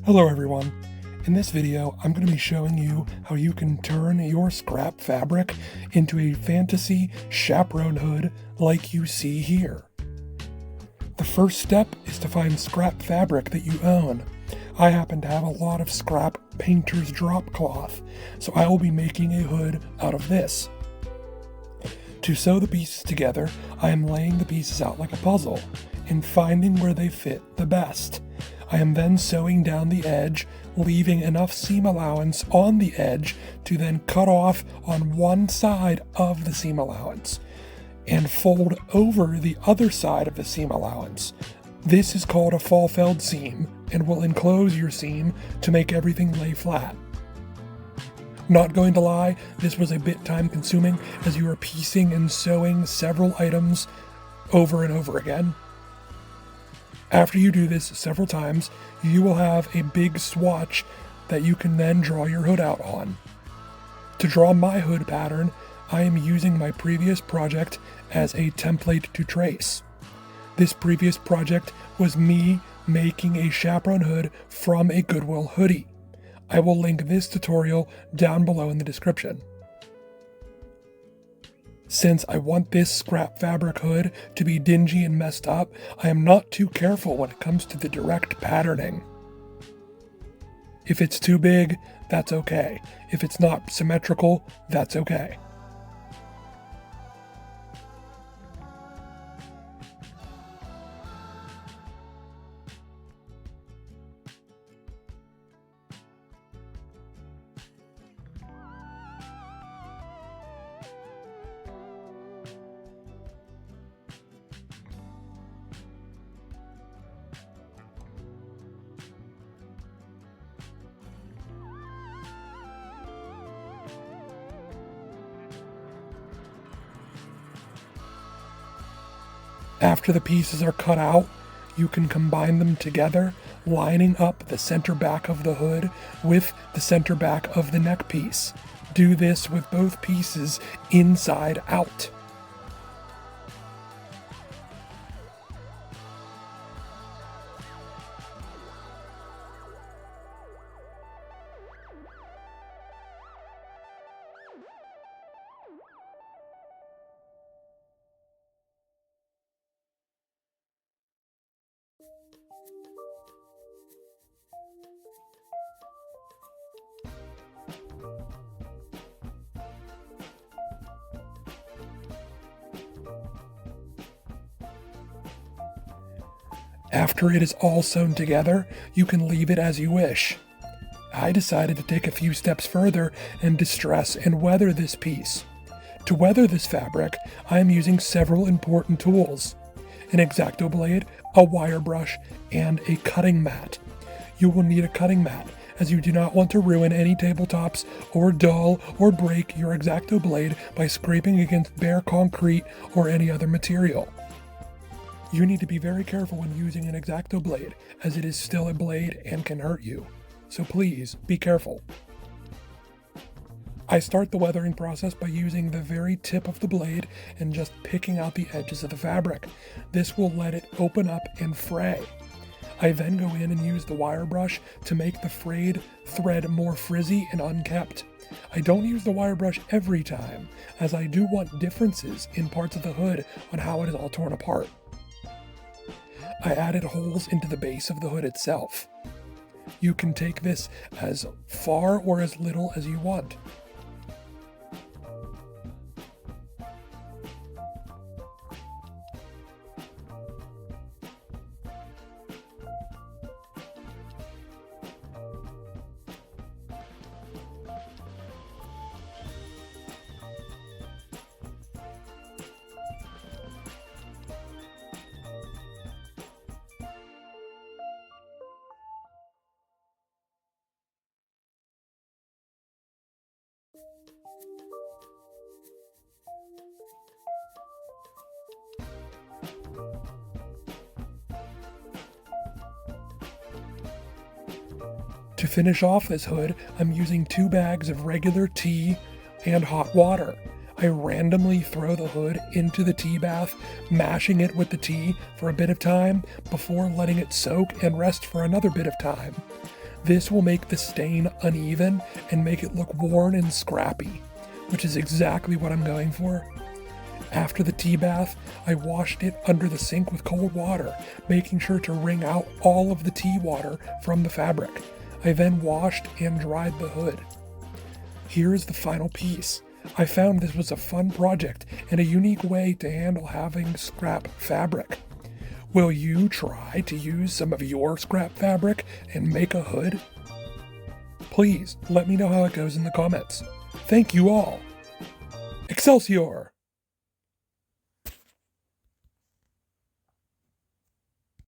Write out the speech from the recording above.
Hello everyone. In this video, I'm going to be showing you how you can turn your scrap fabric into a fantasy chaperone hood like you see here. The first step is to find scrap fabric that you own. I happen to have a lot of scrap painter's drop cloth, so I will be making a hood out of this. To sew the pieces together, I am laying the pieces out like a puzzle and finding where they fit the best. I am then sewing down the edge, leaving enough seam allowance on the edge to then cut off on one side of the seam allowance and fold over the other side of the seam allowance. This is called a fall-felled seam and will enclose your seam to make everything lay flat. Not going to lie, this was a bit time consuming as you are piecing and sewing several items over and over again. After you do this several times, you will have a big swatch that you can then draw your hood out on. To draw my hood pattern, I am using my previous project as a template to trace. This previous project was me making a chaperone hood from a Goodwill hoodie. I will link this tutorial down below in the description. Since I want this scrap fabric hood to be dingy and messed up, I am not too careful when it comes to the direct patterning. If it's too big, that's okay. If it's not symmetrical, that's okay. After the pieces are cut out, you can combine them together, lining up the center back of the hood with the center back of the neck piece. Do this with both pieces inside out. After it is all sewn together, you can leave it as you wish. I decided to take a few steps further and distress and weather this piece. To weather this fabric, I am using several important tools: an X-Acto blade, a wire brush, and a cutting mat. You will need a cutting mat, as you do not want to ruin any tabletops or dull or break your X-Acto blade by scraping against bare concrete or any other material. You need to be very careful when using an X-Acto blade, as it is still a blade and can hurt you. So please, be careful. I start the weathering process by using the very tip of the blade and just picking out the edges of the fabric. This will let it open up and fray. I then go in and use the wire brush to make the frayed thread more frizzy and unkempt. I don't use the wire brush every time, as I do want differences in parts of the hood on how it is all torn apart. I added holes into the base of the hood itself. You can take this as far or as little as you want. To finish off this hood, I'm using 2 bags of regular tea and hot water. I randomly throw the hood into the tea bath, mashing it with the tea for a bit of time before letting it soak and rest for another bit of time. This will make the stain uneven and make it look worn and scrappy, which is exactly what I'm going for. After the tea bath, I washed it under the sink with cold water, making sure to wring out all of the tea water from the fabric. I then washed and dried the hood. Here is the final piece. I found this was a fun project and a unique way to handle having scrap fabric. Will you try to use some of your scrap fabric and make a hood? Please let me know how it goes in the comments. Thank you all. Excelsior!